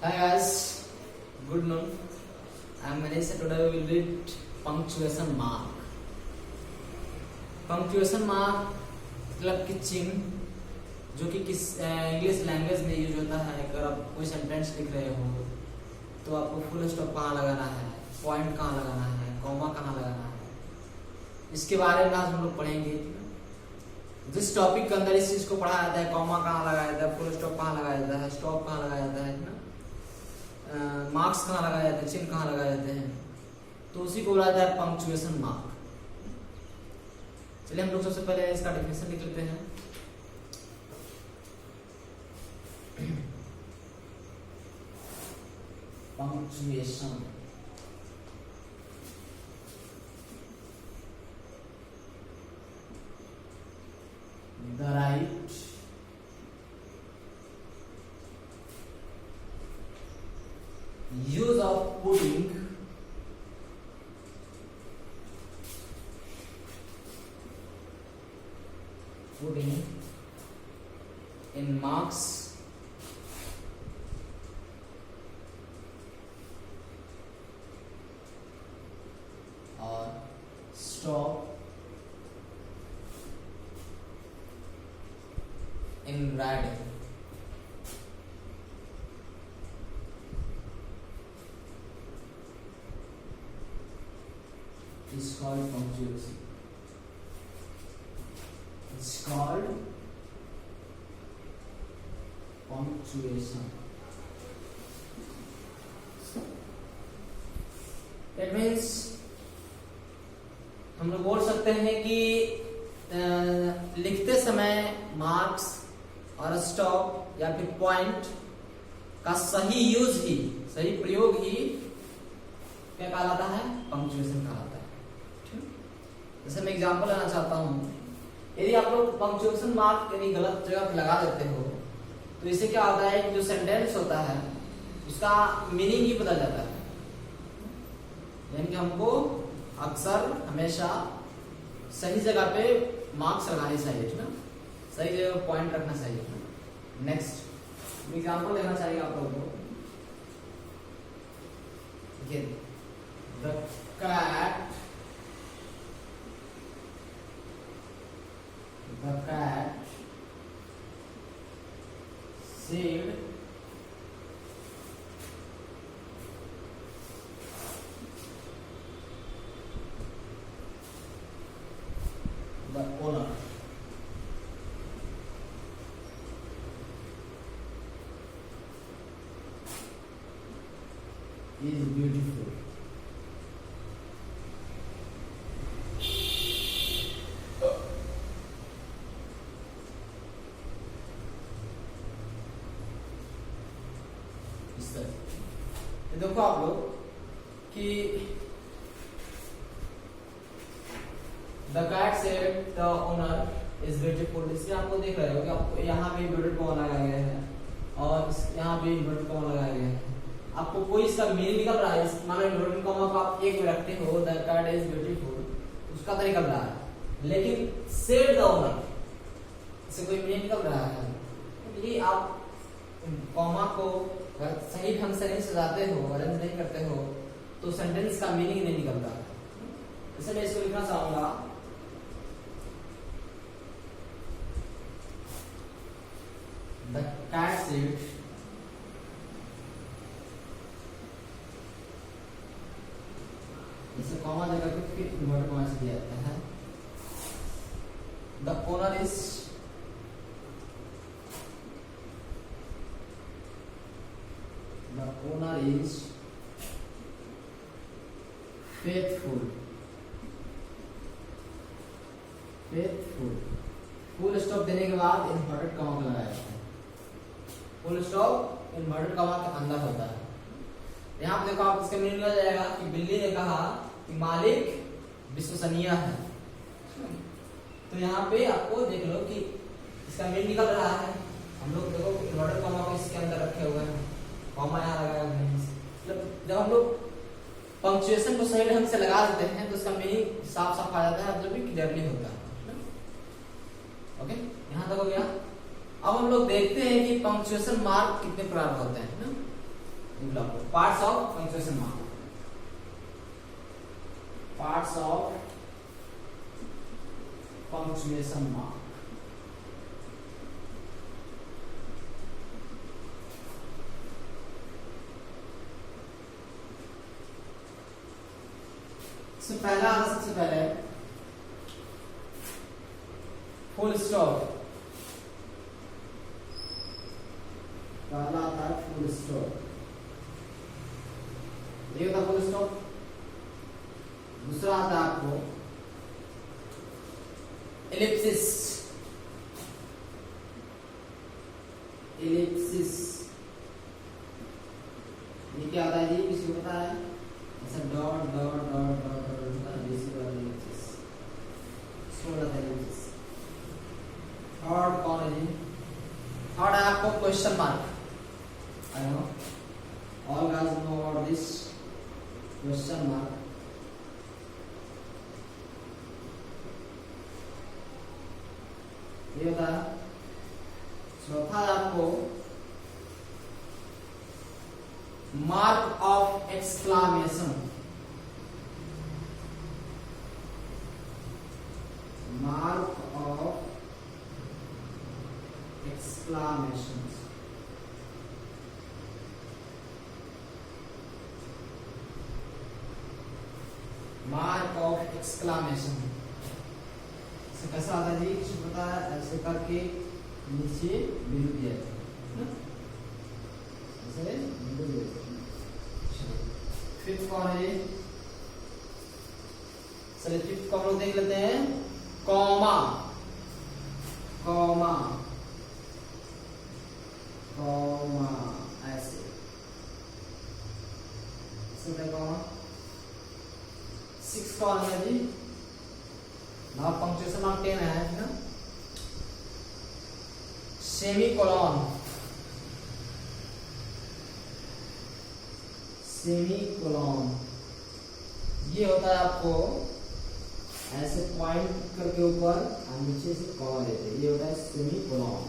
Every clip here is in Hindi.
Hi guys, good noon. I am Manish and today we will read punctuation mark. Punctuation mark मतलब कि चिन्ह जो कि किस इंग्लिश लैंग्वेज में यूज होता है। अगर आप कोई सेंटेंस लिख रहे हो तो आपको फुल स्टॉप कहाँ लगाना है, पॉइंट कहाँ लगाना है, कॉमा कहाँ लगाना है, इसके बारे में आज हम लोग पढ़ेंगे। जिस टॉपिक के अंदर इस चीज को पढ़ाया जाता है, कॉमा कहाँ लगाया जाता है, फुल स्टॉप कहाँ लगाया जाता है, स्टॉप कहाँ लगाया जाता है ना, मार्क्स कहाँ लगाए जाते हैं, चिन्ह कहाँ लगाए जाते हैं, तो उसी को बोला जाता है पंक्चुएशन मार्क। चलिए हम लोग सबसे पहले इसका डेफिनेशन लिख लेते हैं। Punctuation the right use of putting in marks or stop in writing is called punctuation. It's called punctuation. That means हम लोग बोल सकते हैं कि लिखते समय मार्क्स और स्टॉप या फिर पॉइंट का सही यूज ही, सही प्रयोग ही क्या कहलाता है, पंक्चुएशन कहलाता है। जैसे मैं एग्जांपल लेना चाहता हूँ, यदि आप लोग पंक्चुएशन मार्क यानी गलत जगह पे लगा देते हो तो इससे क्या होता है कि जो सेंटेंस होता है उसका मीनिंग ही बदल जाता है। यानी कि हमको अक्सर हमेशा सही जगह पे मार्क्स लगाने चाहिए, ठीक ना, सही जगह पॉइंट रखना चाहिए। नेक्स्ट एग्जांपल लेना चाहिए आप लोगों को। The cat said the owner is beautiful. देखो आप लोग कि the cat said the owner is beautiful, इसलिए आपको देख रहे हो कि आपको यहाँ पे इन्वर्टेड कॉमा लगाया गया है और यहाँ पे इन्वर्टेड कॉमा लगाया गया है। आपको कोई इसका मीनिंग निकल रहा है। मान लो इन्वर्टेड कॉमा को आप एक में रखते हो, द कैट इज ब्यूटीफुल, उसका तो निकल रहा है, लेकिन सेड द ओनर इससे कोई मीनिंग निकल रहा है। यदि आप कॉमा को सही ढंग से नहीं सजाते हो, अरेंज नहीं करते हो, तो सेंटेंस का मीनिंग नहीं निकलता। जैसे मैं इसको लिखना चाहूंगा, द कैट सेड इसे कॉमा देकर के फिर इन्वर्टेड कॉमा से दिया जाता है। The owner is faithful. Full stop देने के बाद इन्वर्टेड कॉमा लगाया जाता है। फुल स्टॉप इन्वर्टेड कॉमा के अंदर होता है। यहाँ पे देखो आप इसका मीनिंग हो जाएगा कि बिल्ली ने कहा कि मालिक विश्वसनीय है। तो यहाँ पे आपको देख लो कि इसका मीनिंग निकल रहा है। हम लोग देखो इन्वर्टेड कॉमा को इसके अंदर रखे हुए हैं, कॉमा यहाँ लगाया हुआ है। मतलब जब हम लोग पंक्चुएशन को सही ढंग से लगा देते हैं तो उसका मीनिंग साफ साफ आ जाता है, मतलब भी क्लियरली होता है। ओके, यहाँ तक हो गया। अब हम लोग देखते हैं कि पंक्चुएशन मार्क कितने प्रकार होते हैं ना। Parts of punctuation mark, parts of punctuation mark. पहला सबसे पहले फुल स्टॉप, पहला आता है फुल स्टॉप, ये होता फुल स्टॉप। दूसरा आता है आपको एलिप्सिस, एलिप्सिस ये क्या आता है जी, किसी को पता है? ऐसा dot dot dot dot third कौन है जी? थर्ड है आपको question mark. I know all guys know about this question mark. ये होता है। चौथा है आपको mark of exclamation, mark of exclamation. Mark of exclamation कैसा आता है जी, किसी को पता है? ऐसे करके नीचे बिंदु दिया था, ऐसे बिंदु दिया था। फिफ्थ कौन है? चलिए फिफ्थ को हम लोग देख लेते हैं, कॉमा, कॉमा, कॉमा ऐसे कॉमा। सिक्स कौन है जी? नाउ पंक्चुएशन मार्क 10 है ना। सेमीकोलन, सेमीकोलन ये होता है आपको ऐसे पॉइंट करके ऊपर और नीचे से कॉमा देते हैं, ये होता है सेमीकोलन।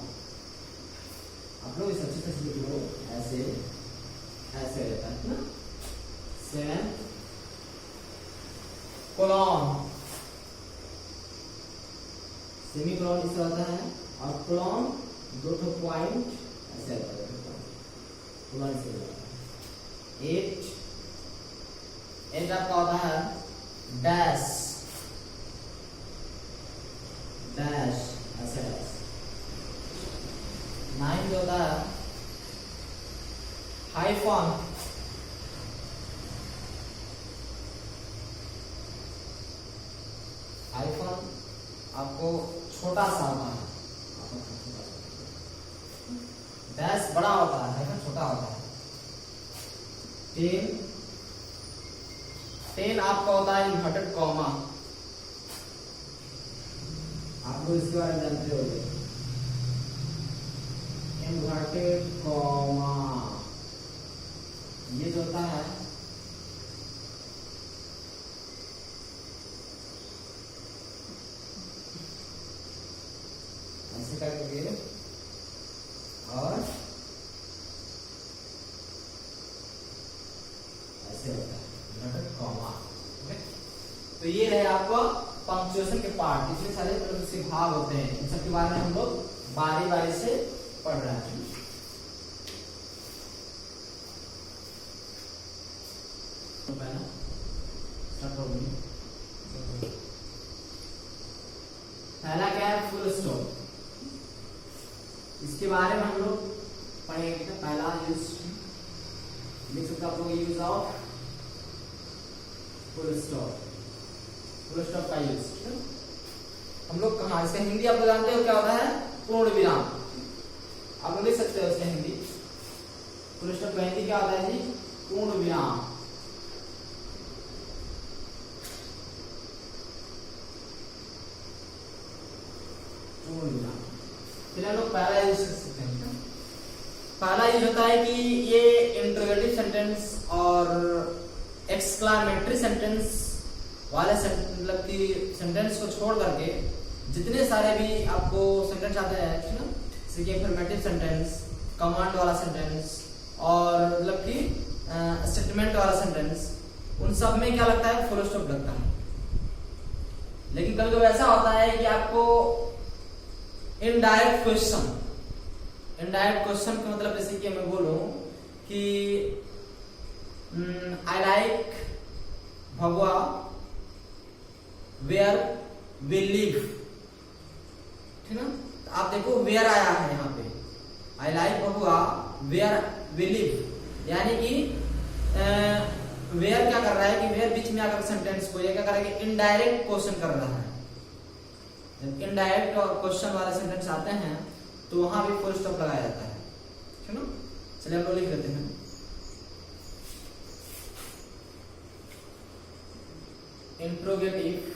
आप लोग इस अच्छे से लिख लो, ऐसे ऐसे रहता है ना। सेवन कोलन, सेमीकोलन इस तरह होता है, और कोलन दो ठो पॉइंट ऐसे रहता है, कोलन से रहता है। एट, एट आपका होता है डैश, डैश ऐसे डैश। नाइन जो होता है हाइफन, हाइफन आपको छोटा सा होता है, डैश बड़ा होता है, हाइफन छोटा होता है। 10, 10 आपका होता है इन्वर्टेड कॉमा, आप लोग इसके बारे में जानते होंगे। इन्वर्टेड कॉमा ये जो होता है ऐसे करके और ऐसे होता है इन्वर्टेड कॉमा। तो ये रहे आपको पंक्चुएशन के पार्ट, इतने सारे मतलब इसके भाग होते हैं, इन सब के बारे में हम लोग बारी बारी से पढ़ रहे हैं। पहला क्या है? Full stop. इसके बारे में हम लोग पढ़ेंगे। पहला यूज लिख सकते आप लोग, use of full stop, full stop का यूज हम लोग कहाँ, इसका हिंदी आप लोग जानते हो क्या होता है? पूर्ण विराम। आप लोग लिख सकते हो इसका हिंदी, फुल स्टॉप का हिंदी क्या होता है जी? पूर्ण विराम। पूर्ण विराम। फिर हम लोग पहला यूज कर सकते हैं। पहला यूज होता है कि ये इंटरोगेटिव सेंटेंस और एक्सक्लामेटरी सेंटेंस वाले मतलब कि सेंटेंस को छोड़ करके जितने सारे भी आपको सेंटेंस आते हैं ना, जैसे कि अफर्मेटिव सेंटेंस, कमांड वाला सेंटेंस, और मतलब कि स्टेटमेंट वाला सेंटेंस, उन सब में क्या लगता है, फुल स्टॉप लगता है। लेकिन कभी कभी ऐसा होता है कि आपको इनडायरेक्ट क्वेश्चन, इनडायरेक्ट क्वेश्चन का मतलब जैसे कि मैं बोलूं कि आई लाइक भगवा वेयर वी लिव, ठीक ना। तो आप देखो वेयर आया है यहाँ पे, आई लाइक भगवा वेयर वी लिव, यानी कि वेयर क्या कर रहा है कि वेयर बीच में आकर सेंटेंस को ये क्या कर रहा है कि इनडायरेक्ट क्वेश्चन कर रहा है। जब इनडायरेक्ट क्वेश्चन वाले सेंटेंस आते हैं तो वहां भी फुल स्टॉप लगाया जाता है, ठीक ना। चलिए हम लोग लिख लेते हैं, इंट्रोगेटिव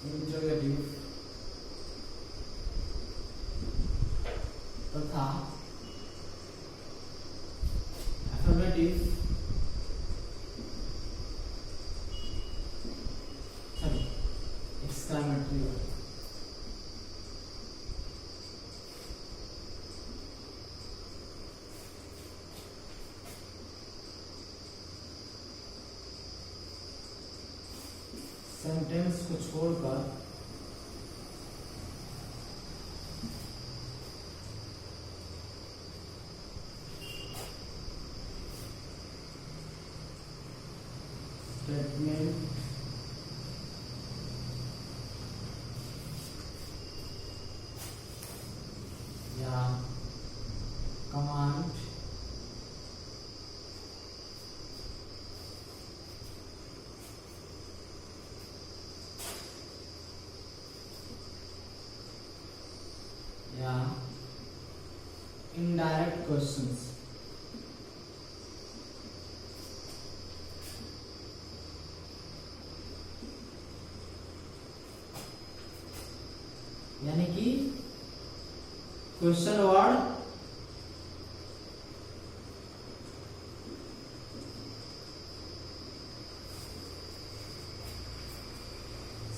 इंट्रोगेटिव तथा अफर्मेटिव एक्सक्लेमेटरी वर्ड। सेंटेंस को छोड़कर स्टेटमेंट या कमांड या इनडायरेक्ट क्वेश्चंस यानी कि क्वेश्चन वर्ड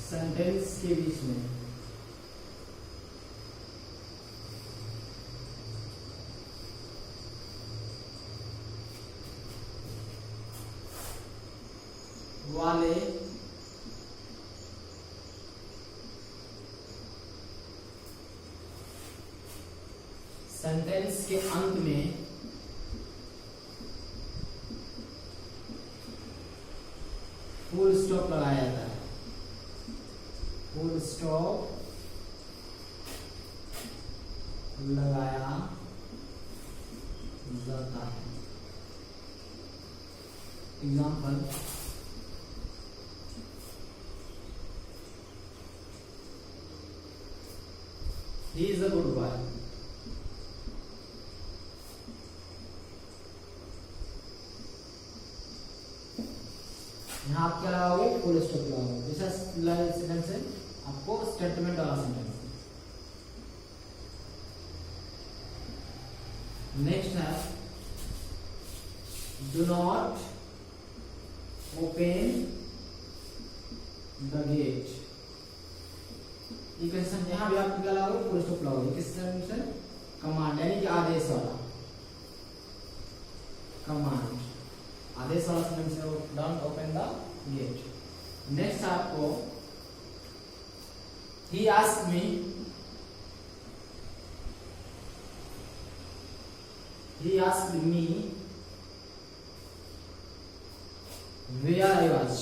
सेंटेंस के बीच में वाले सेंटेंस के अंत में फुल स्टॉप लगाया जाता है, फुल स्टॉप लगाया जाता है। Example, he is a good boy। यहाँ आप क्या लगाओगे, फुल स्टॉप लगाओगे। जैसा सेंटेंस है आपको स्टेटमेंट वाला सेंटेंस। नेक्स्ट है do not open the gate. यहाँ भी आप क्या लगाओगे, फुल स्टॉप लगाओगे। किस सेंटेंस है, कमांड यानी कि आदेश वाला, कमांड आदेश वाला सेंटेंस है, don't open the gate. Next आपको he asked me, he asked me where I was।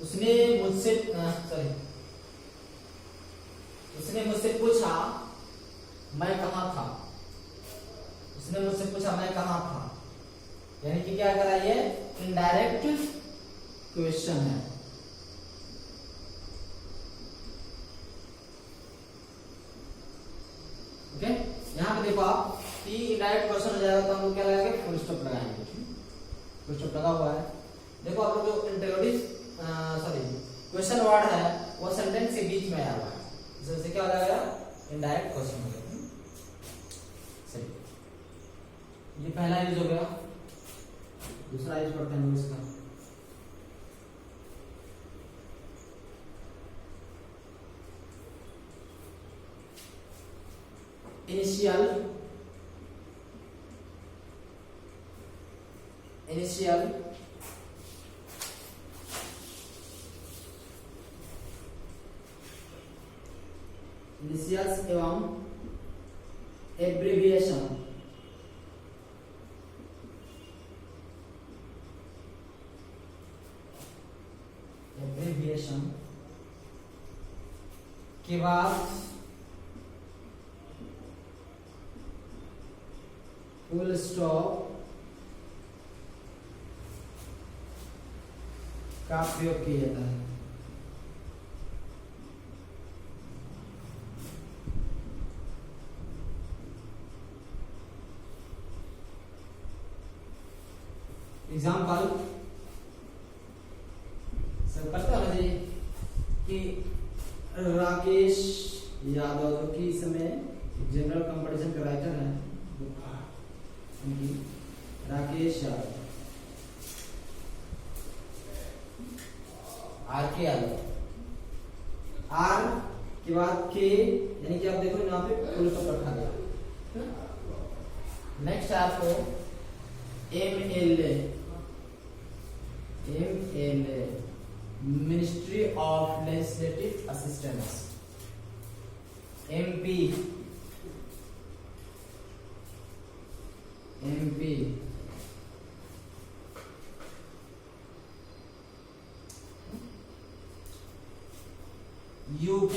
उसने मुझसे उसने मुझसे पूछा मैं कहाँ था। उसने मुझसे पूछा मैं कहाँ था, यानी कि क्या करा, ये इनडायरेक्ट क्वेश्चन है। ओके, यहाँ पे देखो आप कि इनडायरेक्ट क्वेश्चन हो जाएगा तो हम क्या लगाएंगे, फुल स्टॉप लगाएंगे। फुल स्टॉप लगा हुआ है। देखो आप लोग जो इंटरोगेटिव क्वेश्चन वर्ड है वो सेंटेंस के बीच में आया हुआ है, जैसे क्या हो जाएगा, इनडायरेक्ट क्वेश्चन हो जाएगा। सही, ये पहला यूज हो गया। दूसरा यूज करते हैं हम इसका। इनिशियल इनिशियल्स एवं एब्रिविएशन के बाद फुल स्टॉप का प्रयोग किया जाता है। एग्जाम्पल सब करते हो ना जी कि राकेश यादव जो कि इस समय जनरल कंपटीशन के राइटर हैं, राकेश यादव, आर के यादव, आर के बाद के, यानी कि आप देखो यहाँ पे फुल स्टॉप रखा गया। नेक्स्ट है आपको MLA ministry of legislative assistance, MP UK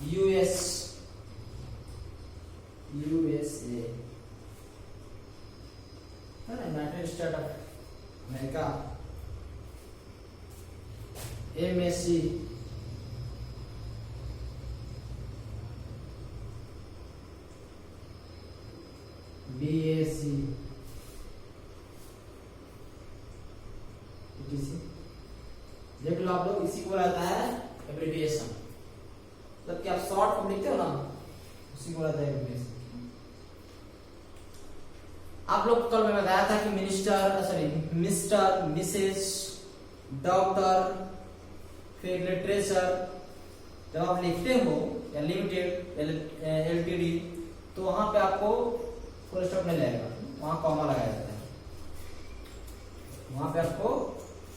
USA United state of America, MSc BAC देख लो आप लोग, इसी को रहता है एब्रिविएशन, मतलब कि आप शॉर्ट फॉर्म लिखते हो ना, उसी को रहता है एब्रिविएशन। आप लोग कल मैं बताया था कि मिस्टर, मिसेस, डॉक्टर, फिर लिटरेचर, जब आप लिखते हो या लिमिटेड, LTD, तो वहां पे आपको फुल स्टॉप नहीं लगेगा, वहां कॉमा लगाया जाता है, वहां पे आपको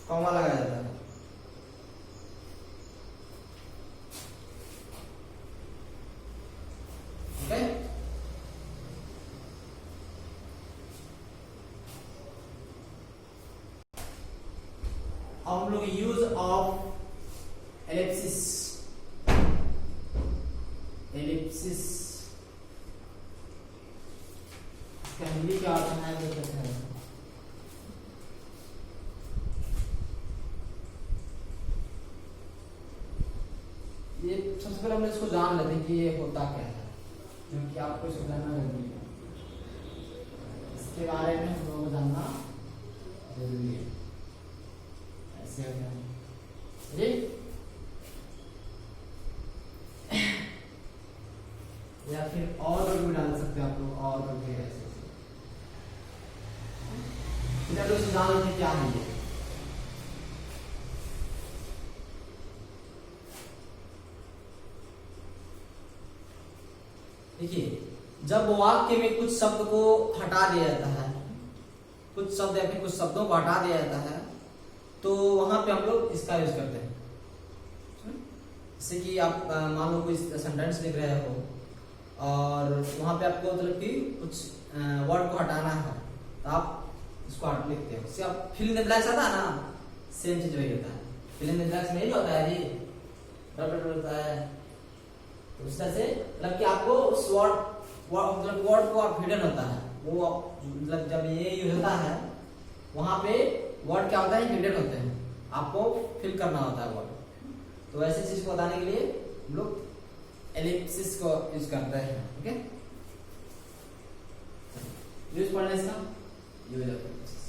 कॉमा लगाया जाता है। ओके, हम लोग यूज ऑफ एलिप्सिस इसका हिंदी क्या अर्थ है देख सकते हैं। ये सबसे पहले हम इसको जान लेते हैं कि ये होता क्या है, क्योंकि आपको इसको जानना जरूरी है, इसके बारे में हम लोगों को जानना जरूरी है। ऐसे होता है जी, या फिर और भी डाल सकते हैं आप लोग, और भी ऐसे तो जान लेते क्या है ये। देखिए, जब वाक्य में कुछ शब्द को हटा दिया जाता है, कुछ शब्द या फिर कुछ शब्दों को हटा दिया जाता है, तो वहां पे हम लोग इसका यूज करते हैं। जैसे कि आप मान लो कोई सेंटेंस लिख रहे हो और वहां पे आपको मतलब कि कुछ वर्ड को हटाना है, तो आप इसको हट लिखते हो। इससे आप फिल इन द ब्लैंक्स आता है ना, सेम चीज वही होता है। फिल इन द ब्लैंक्स में यही होता है जी, डॉट होता है। तो इस तरह से मतलब कि आपको उस वर्ड को आप हिडन होता है, वो मतलब जब ये यूज होता है वहां पे वर्ड क्या होता है, हिडन होते हैं, आपको फिल करना होता है वर्ड। तो ऐसी चीज को बताने के लिए हम लोग एलिप्सिस को यूज करते हैं। ओके, यूज पढ़ना इसका, यूज ऑफ एलिप्सिस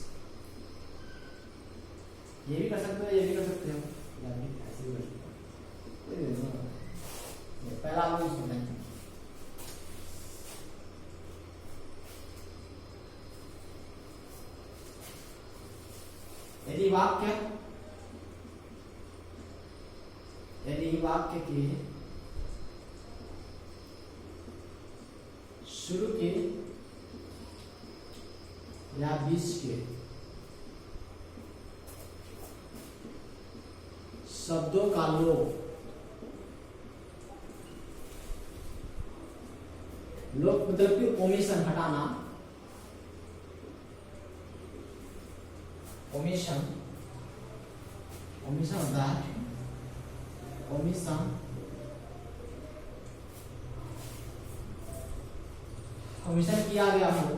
ये भी कर सकते हो, ये भी कर सकते हो, या फिर ऐसे भी कर सकते हो। पहला हम यूज करते हैं वाक्य, यदि वाक्य के शुरू के या बीच के शब्दों का लोप मतलब कि ओमिशन, हटाना, ओमिशन होता है, ओमिशन किया गया हो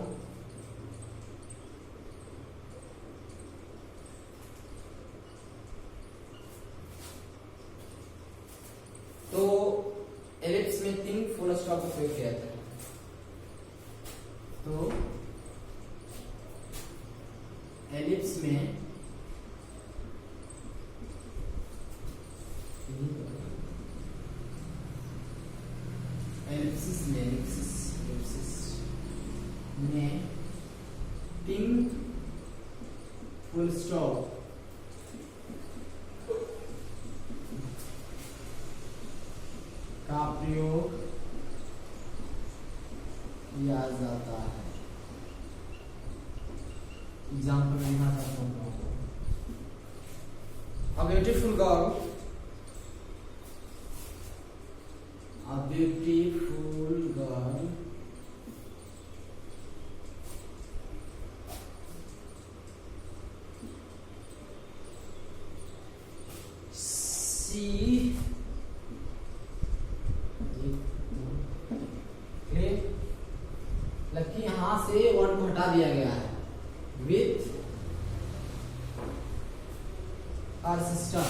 तो एलिप्स में 3 फुल स्टॉप उपयोग किया जाता है। तो एलिप्स में में 3 फुल स्टॉप का प्रयोग किया जाता है। एग्जाम्पल लिखना चाहता हूँ। A beautiful girl, a beautiful girl she lucky यहां से वर्ड को हटा दिया गया है, विथ आर सिस्टर,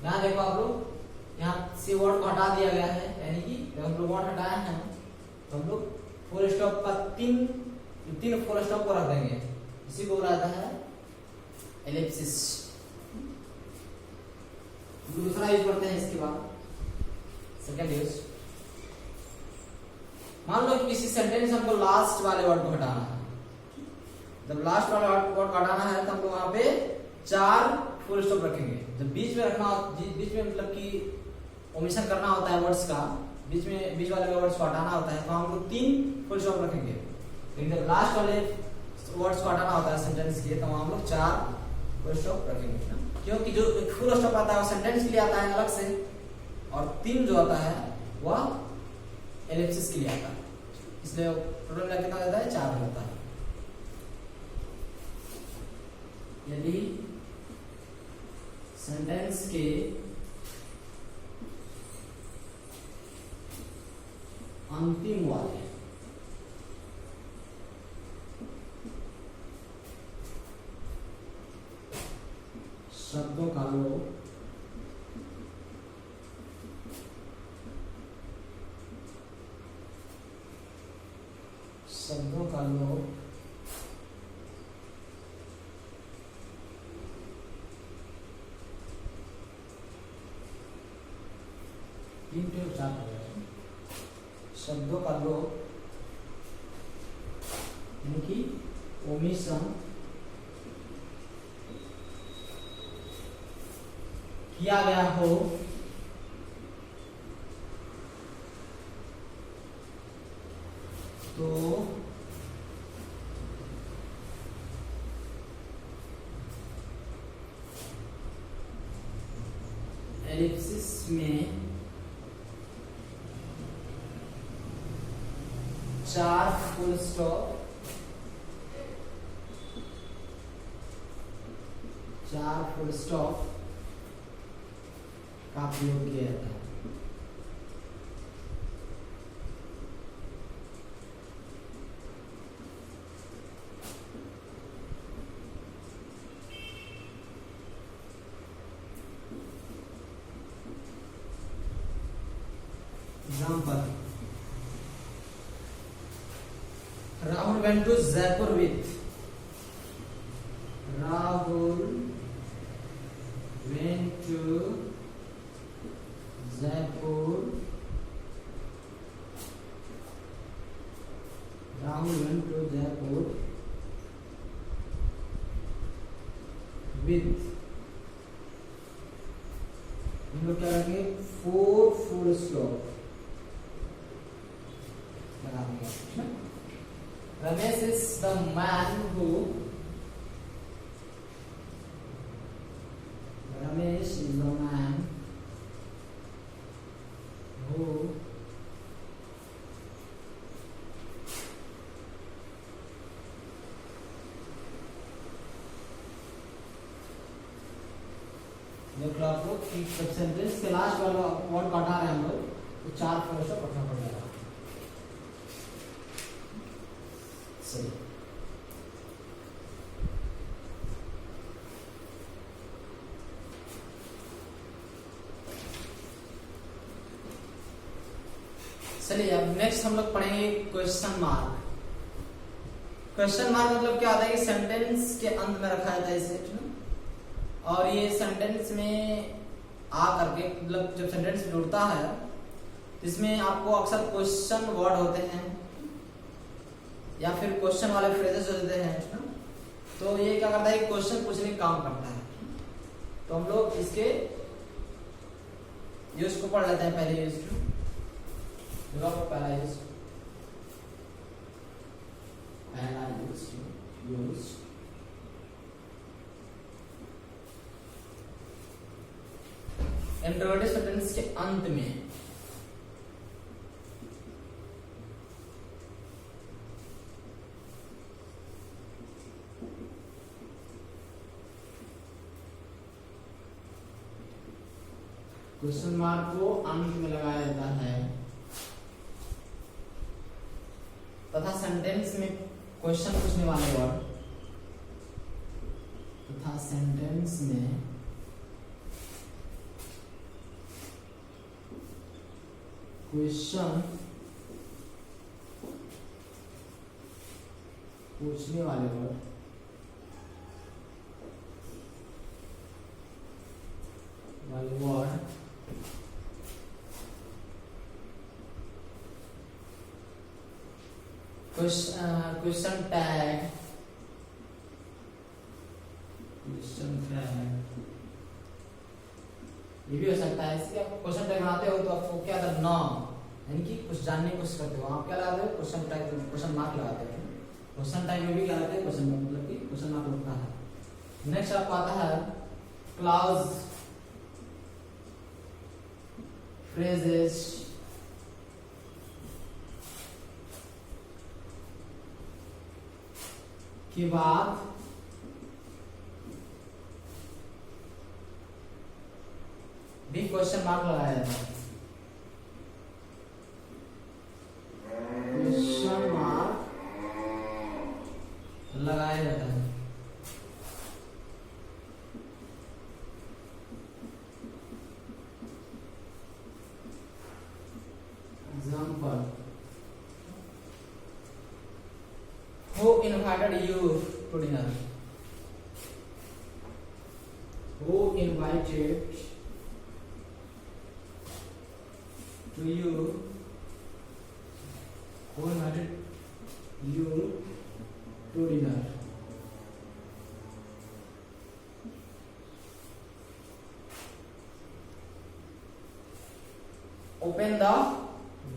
यहां देखो आप लोग, यहाँ से वर्ड को हटा दिया गया है, यानी कि जब हम लोग वर्ड हटाए हैं तो हम लोग फुल स्टॉप का 3 फुल स्टॉप को रख देंगे, इसी को बोला जाता है एलिप्सिस। दूसरा यूज करते हैं इसके बाद, सेकंड यूज, मान लो कि किसी सेंटेंस हमको लास्ट वाले वर्ड को हटाना है। जब लास्ट वाला वर्ड को हटाना है तो हम लोग वहां पे 4 फुल स्टॉप रखेंगे। जब बीच में रखना, बीच में मतलब कि ओमिशन करना होता है वर्ड्स का, बीच वाले वर्ड्स को हटाना होता है, तो हम लोग 3 फुल स्टॉप रखेंगे। लेकिन जब लास्ट वाले वर्ड्स को हटाना होता है सेंटेंस के, तो हम लोग 4 फुल स्टॉप रखेंगे, क्योंकि जो फुल स्टॉप आता है वो सेंटेंस के लिए आता है अलग से, और 3 जो आता है वह एलिप्सिस के लिए आता है, इसलिए टोटल मिला कितना होता है, 4 होता है। यदि सेंटेंस के अंतिम वाले शब्दों का लोप शब्दों का लोप यानी कि ओमिशन किया गया हो तो एलिप्सिस में 4 फुल स्टॉप, 4 फुल स्टॉप का प्रयोग किया जाता है। Example, Rahul went to Jaipur with. Rahul went to Jaipur with, हम लोग क्या करेंगे 4 फुल स्टॉप लगा देंगे। Ramesh is the man who, Ramesh is the man who देख लो आप लोग कि जब सेंटेंस के लास्ट वाला वर्ड को हटा रहे हैं हम लोग तो 4 फुल स्टॉप रखना पड़ेगा। सही, चलिए अब नेक्स्ट हम लोग पढ़ेंगे क्वेश्चन मार्क। क्वेश्चन मार्क मतलब क्या होता है कि सेंटेंस के अंत में रखा जाता है इसे, और ये सेंटेंस में आ करके मतलब जब सेंटेंस जुड़ता है तो इसमें आपको अक्सर क्वेश्चन वर्ड होते हैं या फिर क्वेश्चन वाले फ्रेजेस होते हैं, तो ये क्या करता है कि क्वेश्चन पूछने का काम करता है। तो हम लोग इसके यूज को पढ़ लेते हैं। पहले यूज पहला यूज इंट्रोगेटिव सेंटेंस के अंत में क्वेश्चन मार्क को अंत में लगाया जाता है तथा सेंटेंस में क्वेश्चन पूछने वाले वर्ड तथा सेंटेंस में क्वेश्चन पूछने वाले वर्ड क्वेश्चन टैग ये भी हो सकता है। इसलिए आप क्वेश्चन टैग बनाते हो तो आपको क्या करना, यानी कि कुछ जानने की कोशिश करते हो, आप क्या लगाते हो क्वेश्चन टैग, क्वेश्चन मार्क लगाते हो। क्वेश्चन टैग में भी क्या लगाते हैं क्वेश्चन मार्क, मतलब कि क्वेश्चन मार्क लगता है। नेक्स्ट आपको आता है क्लॉज फ्रेजेस के बाद भी क्वेश्चन मार्क लगाया जाता है। क्वेश्चन मार्क लगाया जाता है। Example, who invited you to dinner? Who invited to you? Who invited you to dinner? Open the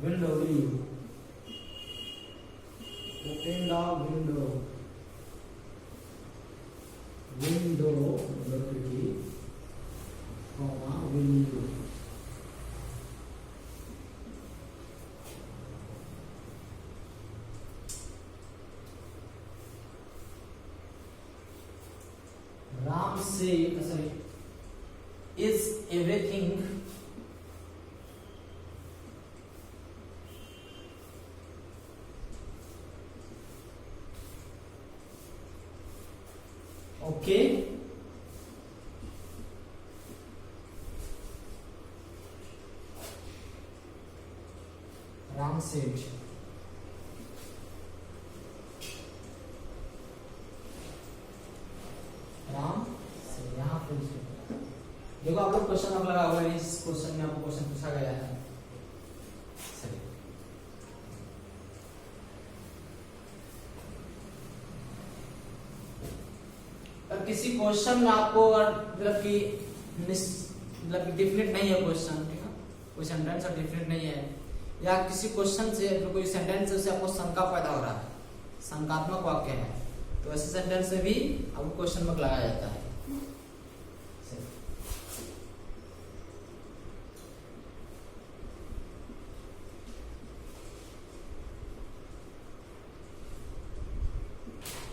window, will you? Open the window. Window, comma, will you? Ram said, sorry, is everything okay? Ram said. Ram से यहाँ पे देखो आप लोग क्वेश्चन अब लगा हुआ है। इस क्वेश्चन में आपको क्वेश्चन पूछा गया है। सही, किसी क्वेश्चन में आपको मतलब कि डिफिनेट नहीं है क्वेश्चन, ठीक है, कोई सेंटेंस और डिफिनेट नहीं है, या किसी क्वेश्चन से जो कोई सेंटेंस है उससे आपको शंका पैदा हो रहा है, शंकात्मक वाक्य है, तो ऐसे सेंटेंस से भी आपको क्वेश्चन मार्क लगाया जाता है।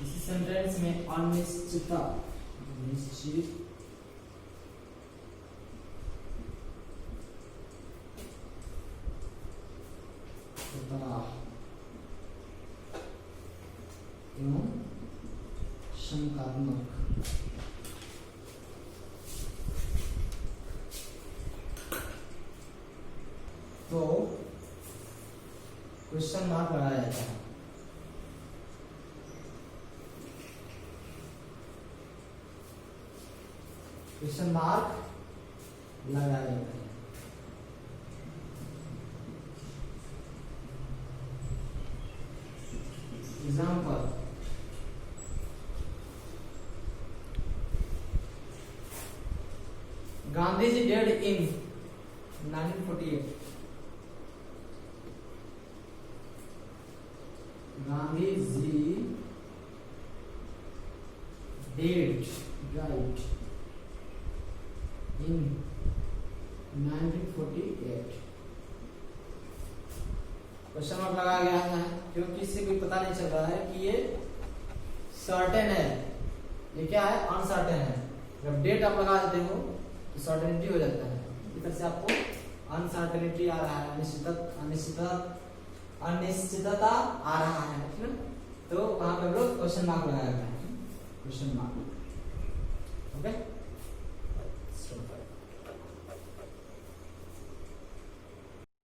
इसी सेंटेंस में अनिश्चितता, निश्चित एवं शंकात्मक तो क्वेश्चन मार्क लगाया जाता है। क्वेश्चन मार्क लगाया जाता है। एग्जाम्पल, गांधी जी डेड इन 1948। गांधी जी डेड राइट इन 1948। क्वेश्चन मार्क लगाया गया है क्योंकि इससे कोई पता नहीं चल रहा है कि ये सर्टेन है, ये क्या है, अनसर्टेन है। जब डेट आप लगा देते हो तो सर्टेनिटी हो जाता है, इस तरह से आपको अनसर्टेनिटी आ रहा है, अनिश्चितता आ रहा है, ठीक है, तो वहां पे हम लोग क्वेश्चन मार्क लगाया गया है, क्वेश्चन मार्क। ओके।